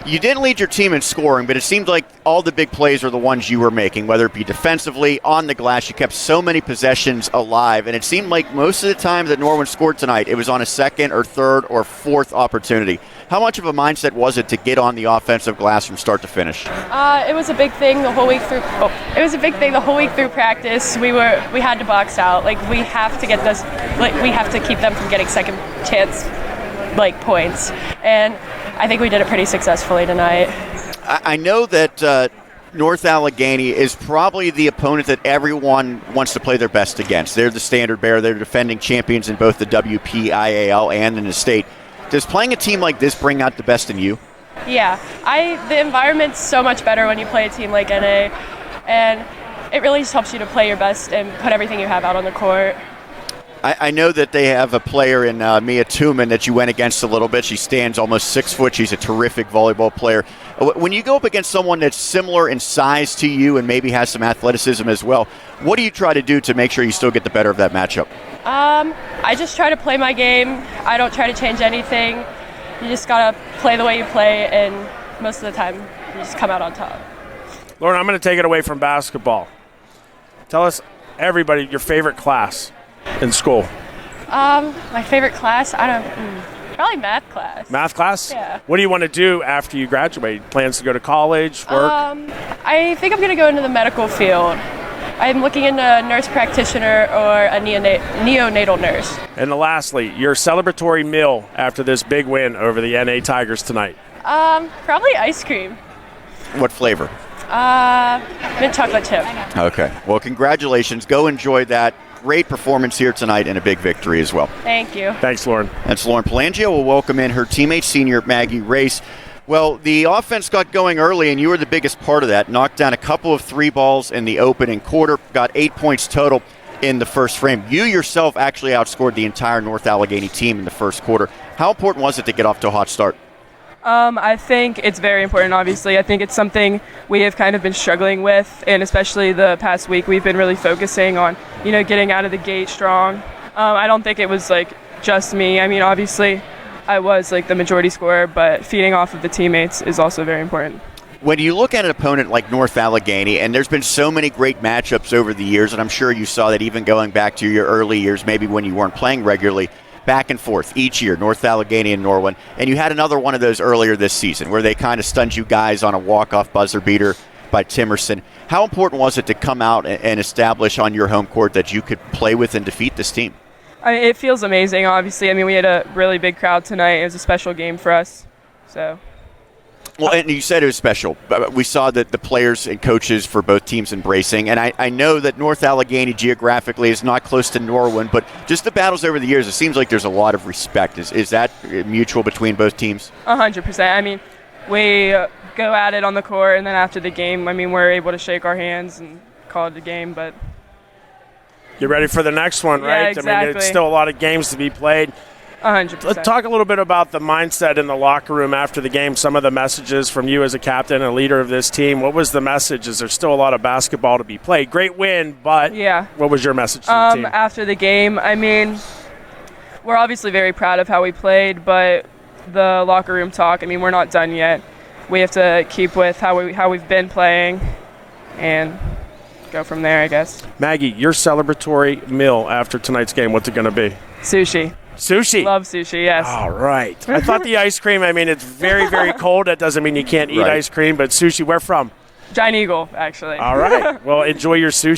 You didn't lead your team in scoring, but it seemed like all the big plays are the ones you were making, whether it be defensively, on the glass. You kept so many possessions alive, and it seemed like most of the time that Norwin scored tonight, it was on a second or third or fourth opportunity. How much of a mindset was it to get on the offensive glass from start to finish? It was a big thing the whole week through. It was a big thing the whole week through practice. We had to box out. We have to get this. We have to keep them from getting second chance points, and I think we did it pretty successfully tonight. I know that North Allegheny is probably the opponent that everyone wants to play their best against. They're the standard bearer. They're defending champions in both the WPIAL and in the state. Does playing a team like this bring out the best in you? Yeah. The environment's so much better when you play a team like NA, and it really just helps you to play your best and put everything you have out on the court. I know that they have a player in Mia Tuman that you went against a little bit. She stands almost 6 foot. She's a terrific volleyball player. When you go up against someone that's similar in size to you and maybe has some athleticism as well, what do you try to do to make sure you still get the better of that matchup? I just try to play my game. I don't try to change anything. You just got to play the way you play, and most of the time you just come out on top. Lauren, I'm going to take it away from basketball. Tell us, everybody, your favorite class in school. My favorite class? Probably math class. Math class? Yeah. What do you want to do after you graduate? Plans to go to college, work? I think I'm going to go into the medical field. I'm looking into a nurse practitioner or a neonatal nurse. And lastly, your celebratory meal after this big win over the NA Tigers tonight. Probably ice cream. What flavor? Mint chocolate chip. Okay. Well, congratulations. Go enjoy that. Great performance here tonight and a big victory as well. Thank you. Thanks, Lauren. That's Lauren Palangio. We'll welcome in her teammate, senior Maggie Race. Well, the offense got going early, and you were the biggest part of that. Knocked down a couple of 3 balls in the opening quarter, got 8 points total in the first frame. You yourself actually outscored the entire North Allegheny team in the first quarter. How important was it to get off to a hot start? I think it's very important, obviously. I think it's something we have kind of been struggling with, and especially the past week we've been really focusing on, getting out of the gate strong. I don't think it was, just me. I mean, obviously I was, the majority scorer, but feeding off of the teammates is also very important. When you look at an opponent like North Allegheny, and there's been so many great matchups over the years, and I'm sure you saw that even going back to your early years, maybe when you weren't playing regularly, back and forth each year, North Allegheny and Norwin. And you had another one of those earlier this season where they kind of stunned you guys on a walk-off buzzer beater by Timerson. How important was it to come out and establish on your home court that you could play with and defeat this team? It feels amazing, obviously. I mean, we had a really big crowd tonight. It was a special game for us. So. Well, and you said it was special. We saw that the players and coaches for both teams embracing. And I know that North Allegheny geographically is not close to Norwin, but just the battles over the years, it seems like there's a lot of respect. Is that mutual between both teams? 100%. I mean, we go at it on the court, and then after the game, we're able to shake our hands and call it a game. But you're ready for the next one, right? Yeah, exactly. It's still a lot of games to be played. 100%. Let's talk a little bit about the mindset in the locker room after the game, some of the messages from you as a captain and leader of this team. What was the message? Is there still a lot of basketball to be played? Great win, but what was your message to the team? After the game, we're obviously very proud of how we played, but the locker room talk, we're not done yet. We have to keep with how we've been playing and go from there, I guess. Maggie, your celebratory meal after tonight's game, what's it going to be? Sushi. Sushi? Love sushi, yes. All right. I thought the ice cream, it's very, very cold. That doesn't mean you can't eat ice cream, but sushi, where from? Giant Eagle, actually. All right. Well, enjoy your sushi.